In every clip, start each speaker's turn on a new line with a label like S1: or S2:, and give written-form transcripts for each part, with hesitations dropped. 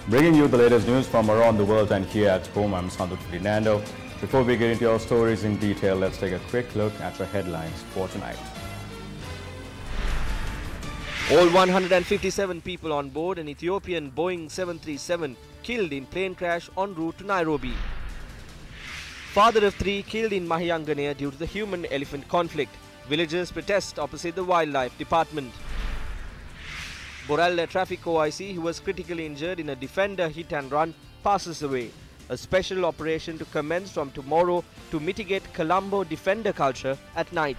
S1: Bringing you the latest news from around the world and here at home, I'm Sandu Ferdinando. Before we get into our stories in detail, let's take a quick look at our headlines for tonight.
S2: All 157 people on board an Ethiopian Boeing 737 killed in plane crash en route to Nairobi. Father of 3 killed in Mahayangane due to the human-elephant conflict. Villagers protest opposite the Wildlife Department. Boralla traffic OIC, who was critically injured in a Defender hit and run, passes away. A special operation to commence from tomorrow to mitigate Colombo Defender culture at night.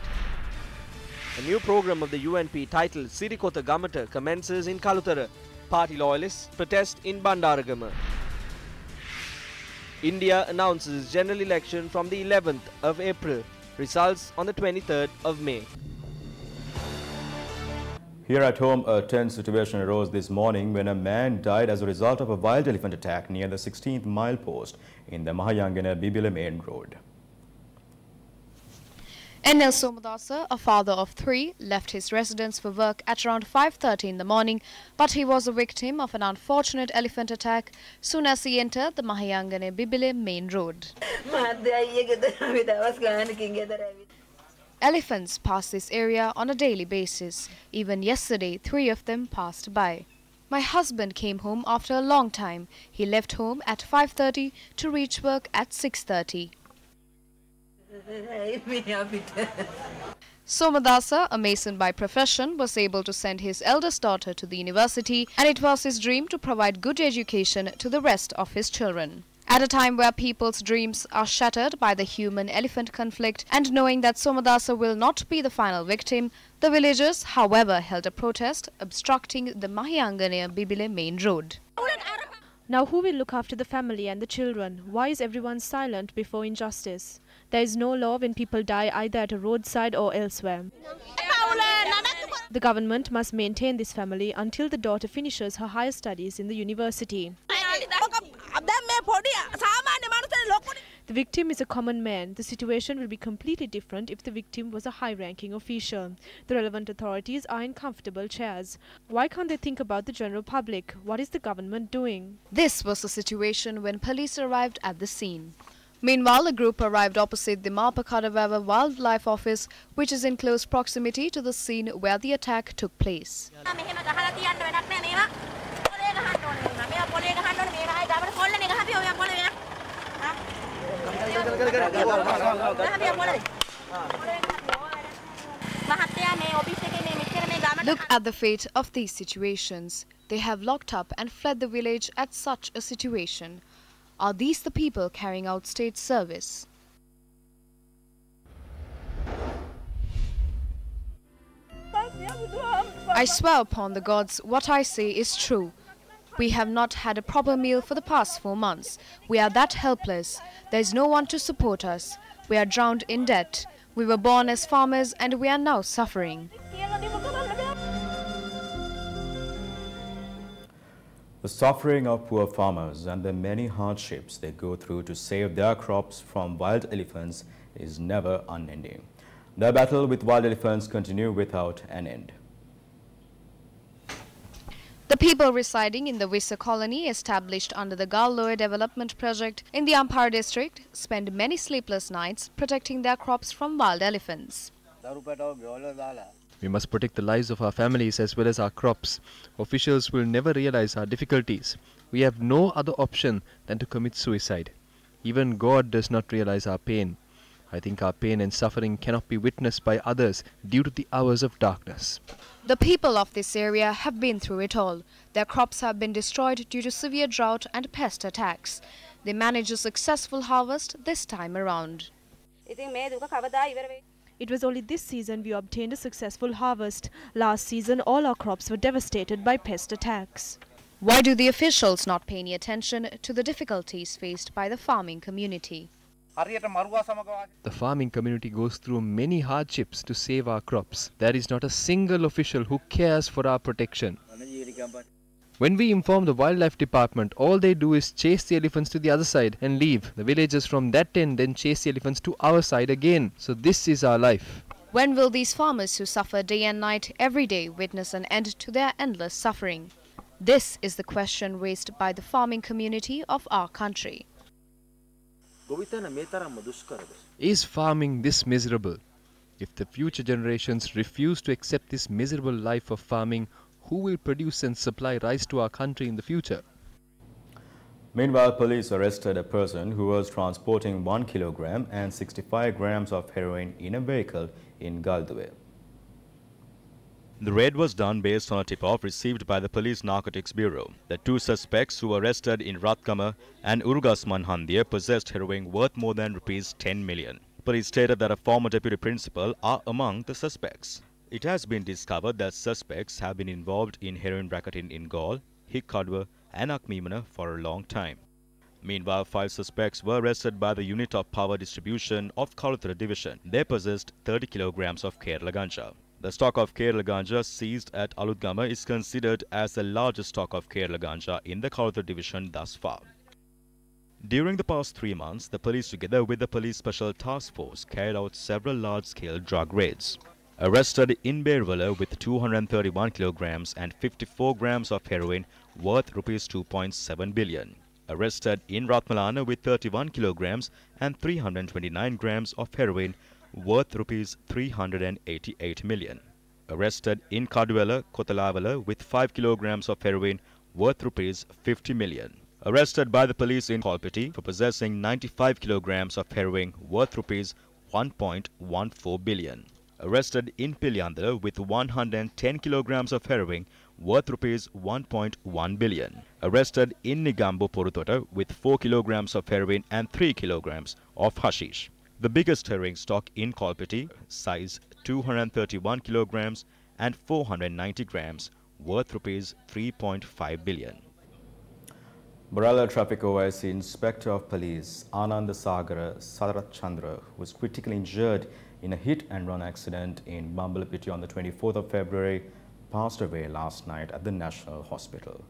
S2: A new program of the UNP titled Sirikota Gamata commences in Kalutara. Party loyalists protest in Bandaragama. India announces general election from the 11th of April. Results on the 23rd of May.
S1: Here at home, a tense situation arose this morning when a man died as a result of a wild elephant attack near the 16th milepost in the Mahayangana-Bibile main road.
S3: N.L. Somadasa, a father of 3, left his residence for work at around 5:30 in the morning, but he was a victim of an unfortunate elephant attack soon as he entered the Mahayangane-Bibile main road. Elephants pass this area on a daily basis. Even yesterday, 3 of them passed by. My husband came home after a long time. He left home at 5:30 to reach work at 6:30. Somadasa, a mason by profession, was able to send his eldest daughter to the university, and it was his dream to provide good education to the rest of his children. At a time where people's dreams are shattered by the human-elephant conflict, and knowing that Somadasa will not be the final victim, the villagers, however, held a protest obstructing the Mahayangane-Bibile main road.
S4: Now who will look after the family and the children? Why is everyone silent before injustice? There is no law when people die either at a roadside or elsewhere. The government must maintain this family until the daughter finishes her higher studies in the university. The victim is a common man. The situation will be completely different if the victim was a high-ranking official. The relevant authorities are in comfortable chairs. Why can't they think about the general public? What is the government doing?
S3: This was the situation when police arrived at the scene. Meanwhile, a group arrived opposite the Mapakadavawa Wildlife Office, which is in close proximity to the scene where the attack took place. Look at the fate of these situations. They have locked up and fled the village at such a situation. Are these the people carrying out state service? I swear upon the gods, what I say is true. We have not had a proper meal for the past 4 months. We are that helpless. There is no one to support us. We are drowned in debt. We were born as farmers and we are now suffering.
S1: The suffering of poor farmers and the many hardships they go through to save their crops from wild elephants is never unending. The battle with wild elephants continues without an end.
S3: The people residing in the Visa colony, established under the Galloy Development Project in the Ampar district, spend many sleepless nights protecting their crops from wild elephants.
S5: We must protect the lives of our families as well as our crops. Officials will never realize our difficulties. We have no other option than to commit suicide. Even God does not realize our pain. I think our pain and suffering cannot be witnessed by others due to the hours of darkness.
S3: The people of this area have been through it all. Their crops have been destroyed due to severe drought and pest attacks. They managed a successful harvest this time around.
S4: It was only this season we obtained a successful harvest. Last season, all our crops were devastated by pest attacks.
S3: Why do the officials not pay any attention to the difficulties faced by the farming community?
S5: The farming community goes through many hardships to save our crops. There is not a single official who cares for our protection. When we inform the wildlife department, all they do is chase the elephants to the other side and leave. The villagers from that end then chase the elephants to our side again. So this is our life.
S3: When will these farmers who suffer day and night every day witness an end to their endless suffering? This is the question raised by the farming community of our country.
S5: Is farming this miserable? If the future generations refuse to accept this miserable life of farming, who will produce and supply rice to our country in the future?
S1: Meanwhile, police arrested a person who was transporting 1 kilogram and 65 grams of heroin in a vehicle in Galduwe. The raid was done based on a tip-off received by the Police Narcotics Bureau. The two suspects who were arrested in Ratkama and Urugasman Handie possessed heroin worth more than rupees 10 million. Police stated that a former deputy principal are among the suspects. It has been discovered that suspects have been involved in heroin racketing in Gaul, Hikkadwa and Akmimana for a long time. Meanwhile, 5 suspects were arrested by the Unit of Power Distribution of Kaluthara Division. They possessed 30 kilograms of Kerala ganja. The stock of Kerala ganja seized at Aludgama is considered as the largest stock of Kerala ganja in the Kaluthara Division thus far. During the past 3 months, the police together with the Police Special Task Force carried out several large-scale drug raids. Arrested in Berwala with 231 kilograms and 54 grams of heroin worth rupees 2.7 billion. Arrested in Ratmalana with 31 kilograms and 329 grams of heroin worth rupees 388 million. Arrested in Kaduela, Kotalavala with 5 kilograms of heroin worth rupees 50 million. Arrested by the police in Kolpiti for possessing 95 kilograms of heroin worth rupees 1.14 billion. Arrested in Pilyandala with 110 kilograms of heroin worth rupees 1.1 billion. Arrested in Nigambo Porutota with 4 kilograms of heroin and 3 kilograms of hashish. The biggest heroin stock in Kolpiti, size 231 kilograms and 490 grams, worth rupees 3.5 billion. Borala Traffic OIC Inspector of Police Anand Sagara Sarat Chandra was critically injured in a hit-and-run accident in Bambalapiti on the 24th of February, passed away last night at the National Hospital.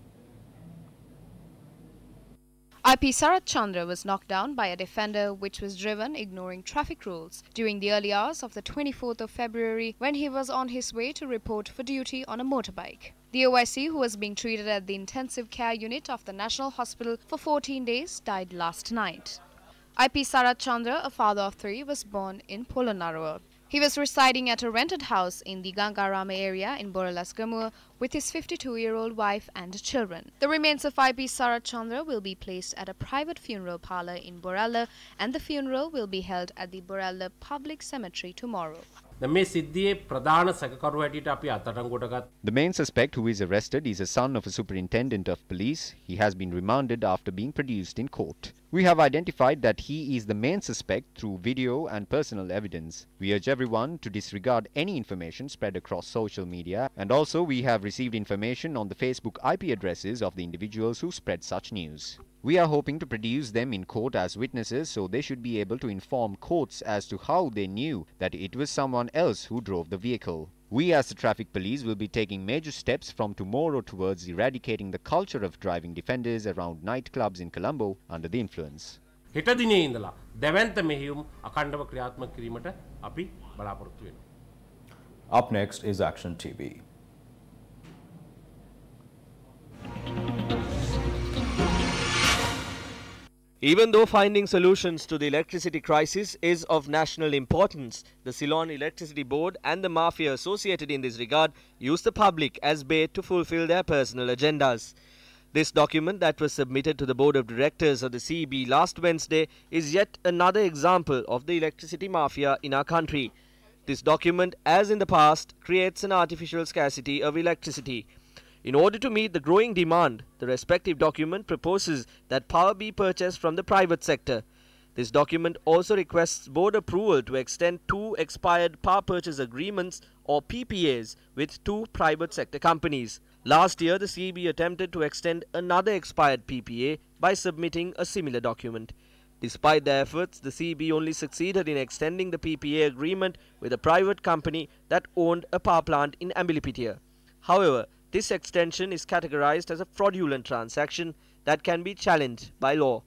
S3: IP Sarat Chandra was knocked down by a defender which was driven ignoring traffic rules during the early hours of the 24th of February when he was on his way to report for duty on a motorbike. The OIC, who was being treated at the intensive care unit of the National Hospital for 14 days, died last night. IP Sarat Chandra, a father of 3, was born in Polonnaruwa. He was residing at a rented house in the Gangarama area in Boralasgamur with his 52-year-old wife and children. The remains of IP Sarat Chandra will be placed at a private funeral parlour in Borala, and the funeral will be held at the Borala Public Cemetery tomorrow.
S6: The
S7: main suspect who is arrested is a son of a superintendent of police. He has been remanded after being produced in court. We have identified that he is the main suspect through video and personal evidence. We urge everyone to disregard any information spread across social media, and also we have received information on the Facebook IP addresses of the individuals who spread such news. We are hoping to produce them in court as witnesses, so they should be able to inform courts as to how they knew that it was someone else who drove the vehicle. We as the traffic police will be taking major steps from tomorrow towards eradicating the culture of driving defenders around nightclubs in Colombo under the influence.
S1: Up next is Action TV.
S2: Even though finding solutions to the electricity crisis is of national importance, the Ceylon Electricity Board and the mafia associated in this regard use the public as bait to fulfill their personal agendas. This document that was submitted to the Board of Directors of the CEB last Wednesday is yet another example of the electricity mafia in our country. This document, as in the past, creates an artificial scarcity of electricity. In order to meet the growing demand, the respective document proposes that power be purchased from the private sector. This document also requests board approval to extend 2 expired power purchase agreements or PPAs with 2 private sector companies. Last year, the CEB attempted to extend another expired PPA by submitting a similar document. Despite their efforts, the CEB only succeeded in extending the PPA agreement with a private company that owned a power plant in Ambilipitia. However, this extension is categorized as a fraudulent transaction that can be challenged by law.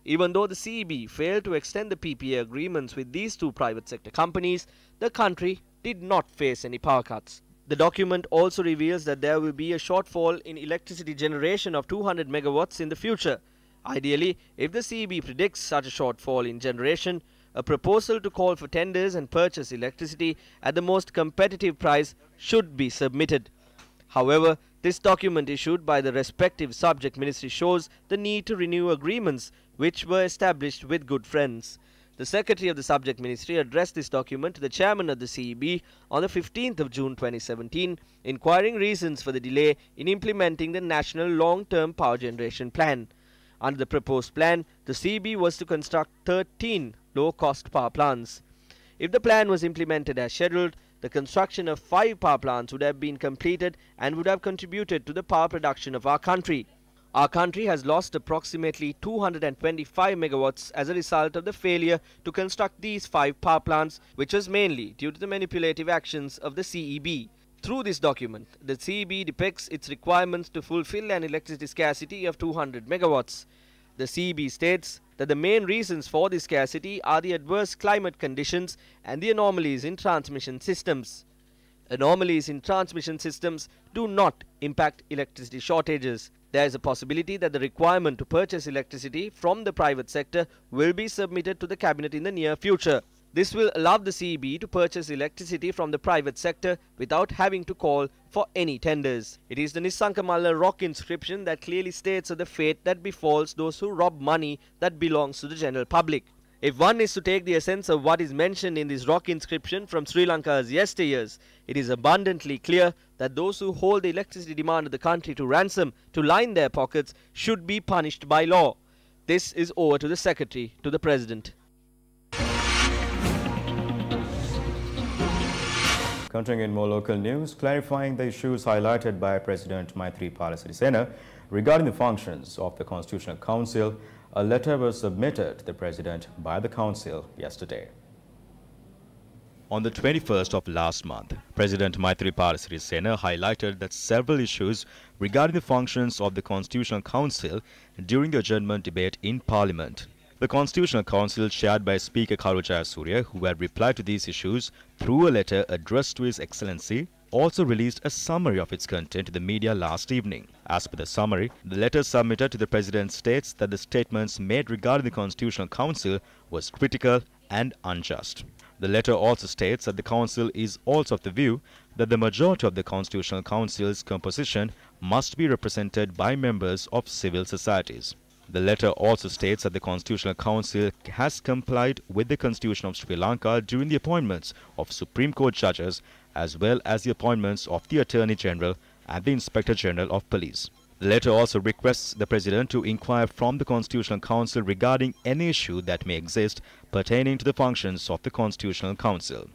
S2: Even though the CEB failed to extend the PPA agreements with these 2 private sector companies, the country did not face any power cuts. The document also reveals that there will be a shortfall in electricity generation of 200 megawatts in the future. Ideally, if the CEB predicts such a shortfall in generation, a proposal to call for tenders and purchase electricity at the most competitive price should be submitted. However, this document issued by the respective subject ministry shows the need to renew agreements which were established with good friends. The Secretary of the Subject Ministry addressed this document to the Chairman of the CEB on the 15th of June 2017, inquiring reasons for the delay in implementing the National Long-Term Power Generation Plan. Under the proposed plan, the CEB was to construct 13 low-cost power plants. If the plan was implemented as scheduled, the construction of 5 power plants would have been completed and would have contributed to the power production of our country. Our country has lost approximately 225 megawatts as a result of the failure to construct these 5 power plants, which was mainly due to the manipulative actions of the CEB. Through this document, the CEB depicts its requirements to fulfill an electricity scarcity of 200 megawatts. The CEB states that the main reasons for this scarcity are the adverse climate conditions and the anomalies in transmission systems. Anomalies in transmission systems do not impact electricity shortages. There is a possibility that the requirement to purchase electricity from the private sector will be submitted to the Cabinet in the near future. This will allow the CEB to purchase electricity from the private sector without having to call for any tenders. It is the Nissankamalla rock inscription that clearly states of the fate that befalls those who rob money that belongs to the general public. If one is to take the essence of what is mentioned in this rock inscription from Sri Lanka's yesteryears, it is abundantly clear that those who hold the electricity demand of the country to ransom to line their pockets should be punished by law. This is over to the Secretary to the President.
S1: Continuing in more local news, clarifying the issues highlighted by President Maithripala Sirisena regarding the functions of the Constitutional Council, a letter was submitted to the President by the Council yesterday. On the 21st of last month, President Maithripala Sirisena highlighted that several issues regarding the functions of the Constitutional Council during the adjournment debate in Parliament. The Constitutional Council, chaired by Speaker Karu Jayasuriya, who had replied to these issues through a letter addressed to His Excellency, also released a summary of its content to the media last evening. As per the summary, the letter submitted to the President states that the statements made regarding the Constitutional Council was critical and unjust. The letter also states that the Council is also of the view that the majority of the Constitutional Council's composition must be represented by members of civil societies. The letter also states that the Constitutional Council has complied with the Constitution of Sri Lanka during the appointments of Supreme Court judges as well as the appointments of the Attorney General and the Inspector General of Police. The letter also requests the President to inquire from the Constitutional Council regarding any issue that may exist pertaining to the functions of the Constitutional Council.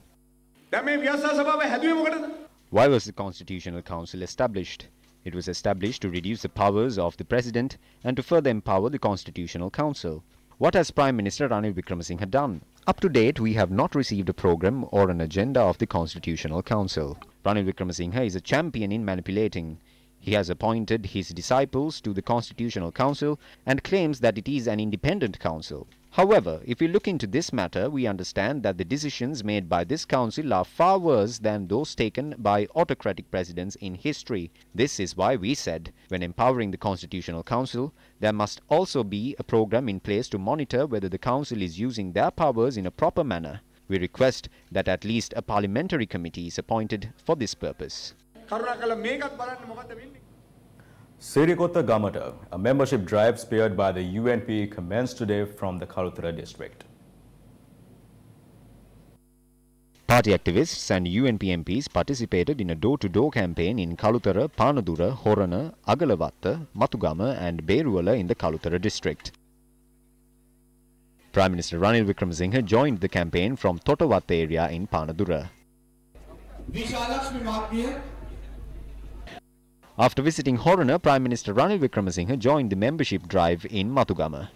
S7: Why was the Constitutional Council established? It was established to reduce the powers of the President and to further empower the Constitutional Council. What has Prime Minister Ranil Wickremesinghe done? Up to date, we have not received a program or an agenda of the Constitutional Council. Ranil Wickremesinghe is a champion in manipulating. He has appointed his disciples to the Constitutional Council and claims that it is an independent council. However, if we look into this matter, we understand that the decisions made by this council are far worse than those taken by autocratic presidents in history. This is why we said, when empowering the Constitutional Council, there must also be a program in place to monitor whether the council is using their powers in a proper manner. We request that at least a parliamentary committee is appointed for this purpose.
S1: Sirikota Gamata, a membership drive spearheaded by the UNP, commenced today from the Kaluthara district.
S7: Party activists and UNP MPs participated in a door-to-door campaign in Kaluthara, Panadura, Horana, Agalavatta, Matugama and Beruwala in the Kaluthara district. Prime Minister Ranil Wickremesinghe joined the campaign from Totawatta area in Panadura. After visiting Horana, Prime Minister Ranil Wickremesinghe joined the membership drive in Matugama.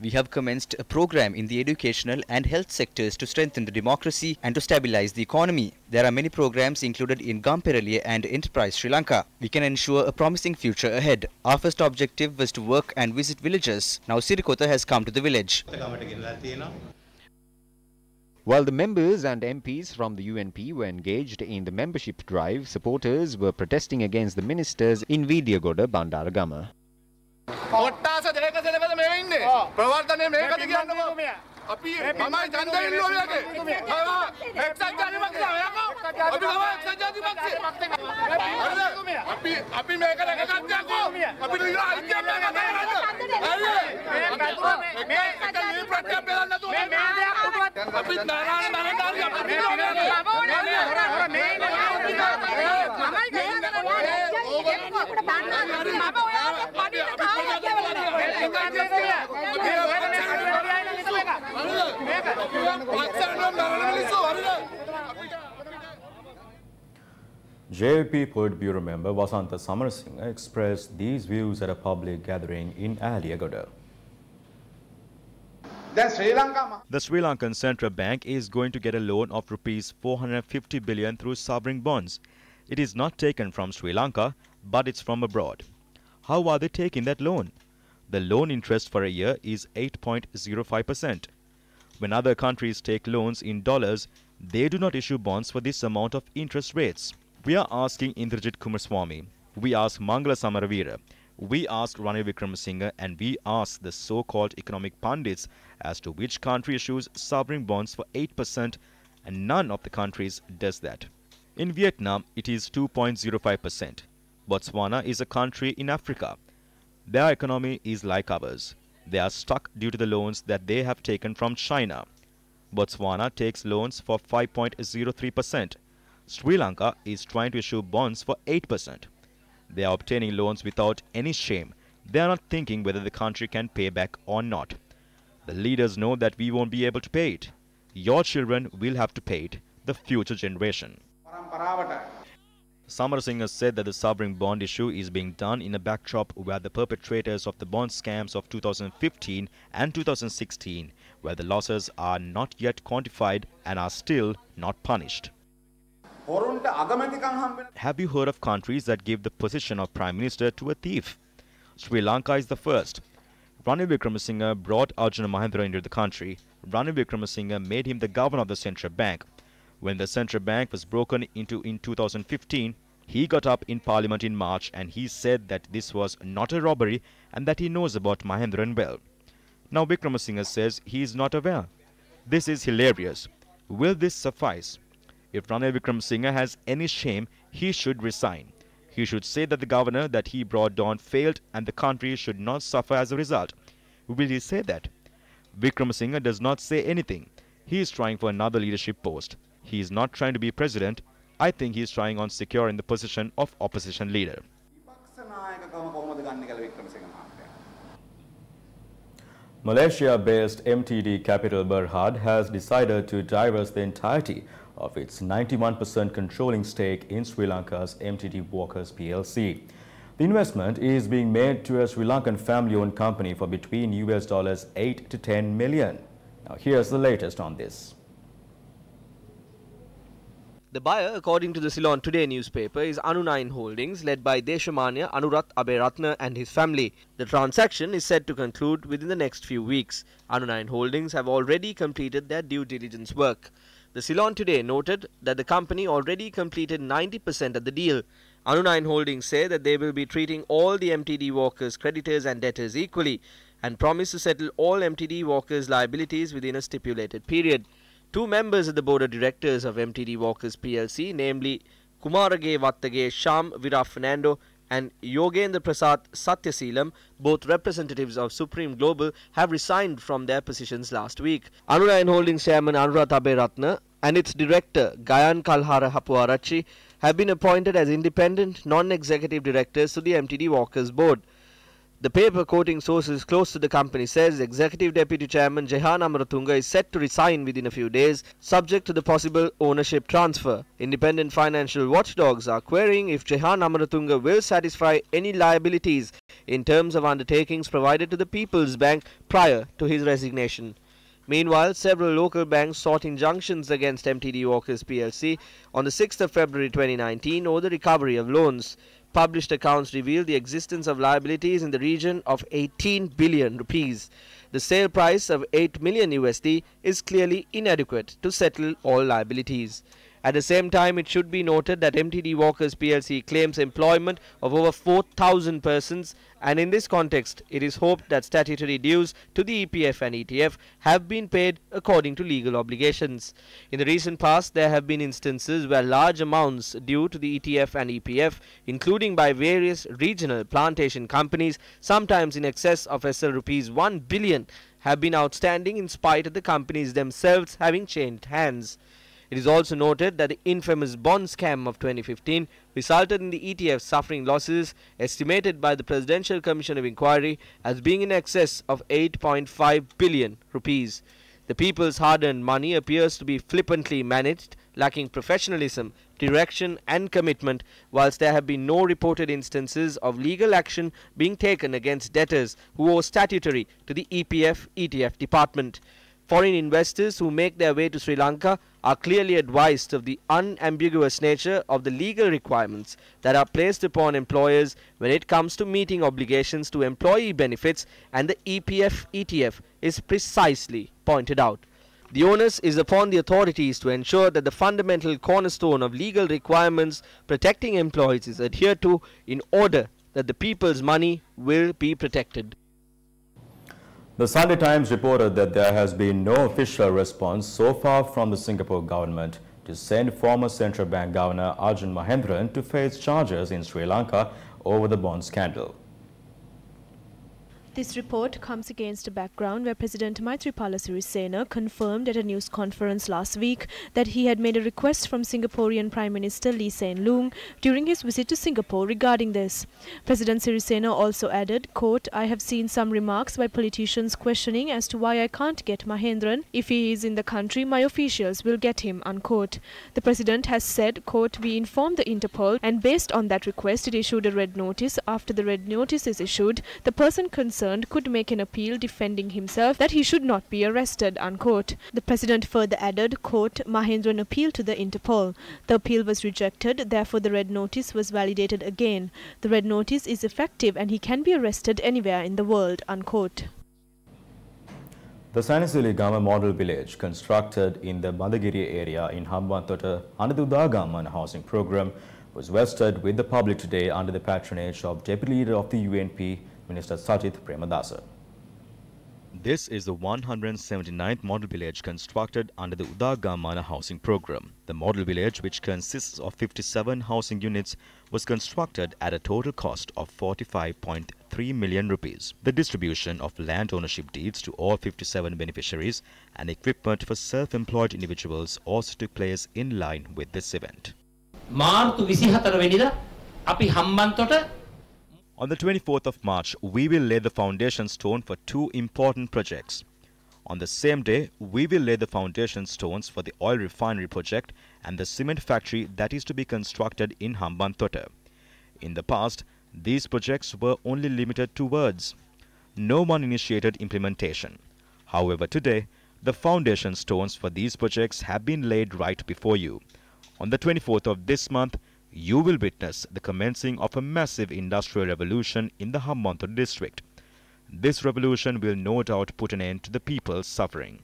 S6: We have commenced a program in the educational and health sectors to strengthen the democracy and to stabilize the economy. There are many programs included in Gamperaliya and Enterprise Sri Lanka. We can ensure a promising future ahead. Our first objective was to work and visit villages. Now Sirikota has come to the village.
S7: While the members and MPs from the UNP were engaged in the membership drive, supporters were protesting against the ministers in Vidiyagoda, Bandaragama.
S1: JVP Politburo member Vasantha Samarasinghe expressed these views at a public gathering in Aliyagoda. The Sri Lankan Central Bank is going to get a loan of rupees 450 billion through sovereign bonds. It is not taken from Sri Lanka, but it's from abroad. How are they taking that loan? The loan interest for a year is 8.05%. When other countries take loans in dollars, they do not issue bonds for this amount of interest rates. We are asking Indrajit Kumaraswamy, we ask Mangala Samaravira, we ask Ranil Wickremesinghe, and we ask the so-called economic pundits as to which country issues sovereign bonds for 8%, and none of the countries does that. In Vietnam, it is 2.05%. Botswana is a country in Africa. Their economy is like ours. They are stuck due to the loans that they have taken from China. Botswana takes loans for 5.03%. Sri Lanka is trying to issue bonds for 8%. They are obtaining loans without any shame. They are not thinking whether the country can pay back or not. The leaders know that we won't be able to pay it. Your children will have to pay it, the future generation. Samarasinghe said that the sovereign bond issue is being done in a backdrop where the perpetrators of the bond scams of 2015 and 2016, where the losses are not yet quantified and are still not punished. Have you heard of countries that give the position of Prime Minister to a thief? Sri Lanka is the first. Ranil Wickremesinghe brought Arjuna Mahendra into the country. Ranil Wickremesinghe made him the governor of the central bank. When the central bank was broken into in 2015, he got up in parliament in March and he said that this was not a robbery and that he knows about Mahendran well. Now Wickremesinghe says he is not aware. This is hilarious. Will this suffice? If Ranil Wickremesinghe has any shame, he should resign. He should say that the governor that he brought down failed and the country should not suffer as a result. Will he say that? Wickremesinghe does not say anything. He is trying for another leadership post. He is not trying to be president. I think he is trying on securing the position of opposition leader. Malaysia-based MTD Capital Berhad has decided to divest the entirety of its 91% controlling stake in Sri Lanka's MTD Walkers PLC. The investment is being made to a Sri Lankan family-owned company for between US $8 to 10 million. Now here's the latest on this.
S2: The buyer, according to the Ceylon Today newspaper, is Anu9 Holdings, led by Deshamanya Anurath Aberatna and his family. The transaction is set to conclude within the next few weeks. Anu9 Holdings have already completed their due diligence work. The Ceylon Today noted that the company already completed 90% of the deal. Anu9 Holdings say that they will be treating all the MTD Walkers creditors and debtors equally and promise to settle all MTD Walkers liabilities within a stipulated period. Two members of the board of directors of MTD Walkers PLC, namely Kumarage Wattage Sham Vira Fernando and Yogendra Prasad Satyaseelam, both representatives of Supreme Global, have resigned from their positions last week. Anu9 Holdings chairman Anurath Aberatna and its director Gayan Kalhara Hapuarachi have been appointed as independent non-executive directors to the MTD Walkers board. The paper, quoting sources close to the company, says Executive Deputy Chairman Jehan Amaratunga is set to resign within a few days, subject to the possible ownership transfer. Independent financial watchdogs are querying if Jehan Amaratunga will satisfy any liabilities in terms of undertakings provided to the People's Bank prior to his resignation. Meanwhile, several local banks sought injunctions against MTD Walkers plc on the 6th of February 2019 over the recovery of loans. Published accounts reveal the existence of liabilities in the region of 18 billion rupees. The sale price of $8 million USD is clearly inadequate to settle all liabilities. At the same time, it should be noted that MTD Walkers plc claims employment of over 4,000 persons, and in this context, it is hoped that statutory dues to the EPF and ETF have been paid according to legal obligations. In the recent past, there have been instances where large amounts due to the ETF and EPF, including by various regional plantation companies, sometimes in excess of rupees 1 billion, have been outstanding in spite of the companies themselves having changed hands. It is also noted that the infamous bond scam of 2015 resulted in the ETF suffering losses estimated by the Presidential Commission of Inquiry as being in excess of 8.5 billion rupees. The people's hard-earned money appears to be flippantly managed, lacking professionalism, direction and commitment, whilst there have been no reported instances of legal action being taken against debtors who owe statutory to the EPF-ETF department. Foreign investors who make their way to Sri Lanka are clearly advised of the unambiguous nature of the legal requirements that are placed upon employers when it comes to meeting obligations to employee benefits, and the EPF-ETF is precisely pointed out. The onus is upon the authorities to ensure that the fundamental cornerstone of legal requirements protecting employees is adhered to in order that the people's money will be protected.
S1: The Sunday Times reported that there has been no official response so far from the Singapore government to send former Central Bank Governor Arjun Mahendran to face charges in Sri Lanka over the bond scandal.
S4: This report comes against a background where President Maithripala Sirisena confirmed at a news conference last week that he had made a request from Singaporean Prime Minister Lee Hsien Loong during his visit to Singapore regarding this. President Sirisena also added, quote, "I have seen some remarks by politicians questioning as to why I can't get Mahendran. If he is in the country, my officials will get him," unquote. The President has said, quote, "We informed the Interpol and based on that request it issued a red notice. After the red notice is issued, the person concerned could make an appeal defending himself that he should not be arrested," unquote. The President further added, quote, "Mahendran appealed to the Interpol. The appeal was rejected, therefore the red notice was validated again. The red notice is effective and he can be arrested anywhere in the world," unquote.
S1: The Sanisiligama model village constructed in the Madagiri area in Hambantota under the Udagaman housing program was vested with the public today under the patronage of Deputy Leader of the UNP, Minister Sajith Premadasa. This is the 179th model village constructed under the Udagamana housing program. The model village, which consists of 57 housing units, was constructed at a total cost of 45.3 million rupees. The distribution of land ownership deeds to all 57 beneficiaries and equipment for self-employed individuals also took place in line with this event. On the 24th of March, we will lay the foundation stone for two important projects. On the same day, we will lay the foundation stones for the oil refinery project and the cement factory that is to be constructed in Hambantota. In the past, these projects were only limited to words. No one initiated implementation. However, today, the foundation stones for these projects have been laid right before you. On the 24th of this month, you will witness the commencing of a massive industrial revolution in the Hambantota district. This revolution will no doubt put an end to the people's suffering.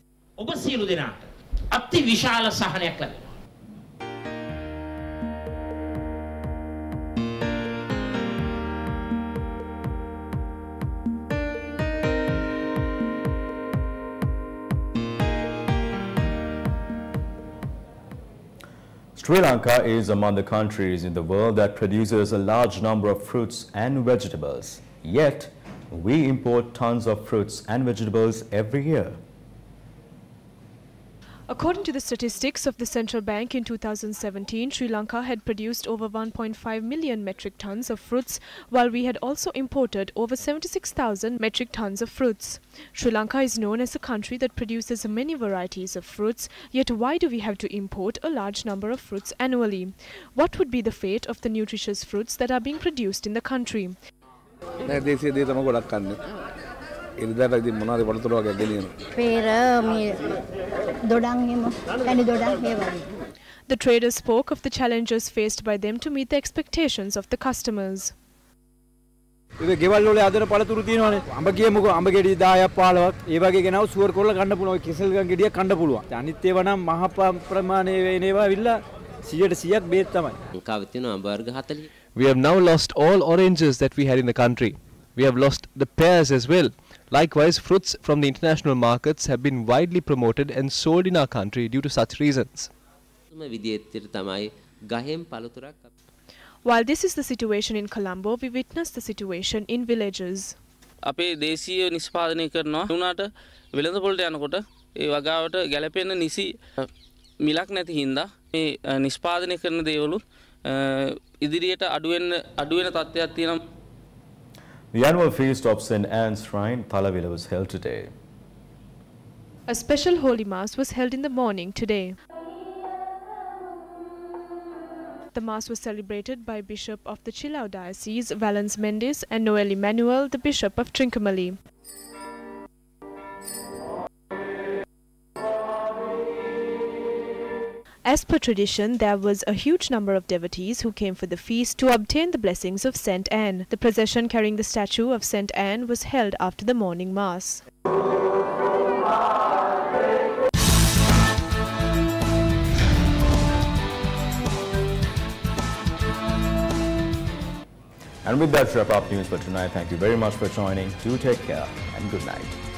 S1: Sri Lanka is among the countries in the world that produces a large number of fruits and vegetables. Yet, we import tons of fruits and vegetables every year.
S4: According to the statistics of the Central Bank in 2017, Sri Lanka had produced over 1.5 million metric tons of fruits, while we had also imported over 76,000 metric tons of fruits. Sri Lanka is known as a country that produces many varieties of fruits, yet why do we have to import a large number of fruits annually? What would be the fate of the nutritious fruits that are being produced in the country?
S8: නෑ දේශීය දේ තමයි ගොඩක් කන්නේ. ඉරිදාට ඉතින් මොනවාරි පළතුරු වගේ ගෙනියනවා.
S9: පෙර මේ දොඩම් එම කණි දොඩම් ඒ වගේ.
S4: The traders spoke of the challenges faced by them to meet the expectations of the customers.
S10: ඉතින් ගෙවල් වල ආදර පළතුරු තියෙනවානේ. අඹ කියමුකෝ අඹ ගෙඩි 10ක් 15ක් ඒ වගේ ගෙනාව සුවර් කරලා කන්න පුළුවන්. ඔය කෙසල් ගම් ගෙඩියක් කන්න පුළුවන්. අනිත් ඒවා නම් මහ ප්‍රමාණයේ වෙන ඒවා විල්ලා 100%ක් බේත් තමයි.
S11: ලංකාවේ තියෙන අඹ වර්ග 40.
S5: We have now lost all oranges that we had in the country. We have lost the pears as well. Likewise, fruits from the international markets have been widely promoted and sold in our country due to such reasons. While this is the situation in Colombo, we witness the situation in villages.
S12: අපේ දේශීය නිෂ්පාදනය කරනවා උනාට වෙළඳ පොළට යනකොට ඒ වගාවට ගැලපෙන නිසි මිලක් නැති හින්දා මේ නිෂ්පාදනය කරන දේවලු ඉදිරියට අඩු වෙන තත්ත්වයක් තියෙනවා.
S1: The annual feast of St. Anne's Shrine, Thalavila, was held today.
S4: A special Holy Mass was held in the morning today. The Mass was celebrated by Bishop of the Chilao Diocese, Valens Mendes, and Noel Emmanuel, the Bishop of Trincomalee. As per tradition, there was a huge number of devotees who came for the feast to obtain the blessings of St. Anne. The procession carrying the statue of St. Anne was held after the morning Mass.
S1: And with that, wrap up news for tonight. Thank you very much for joining. Do take care and good night.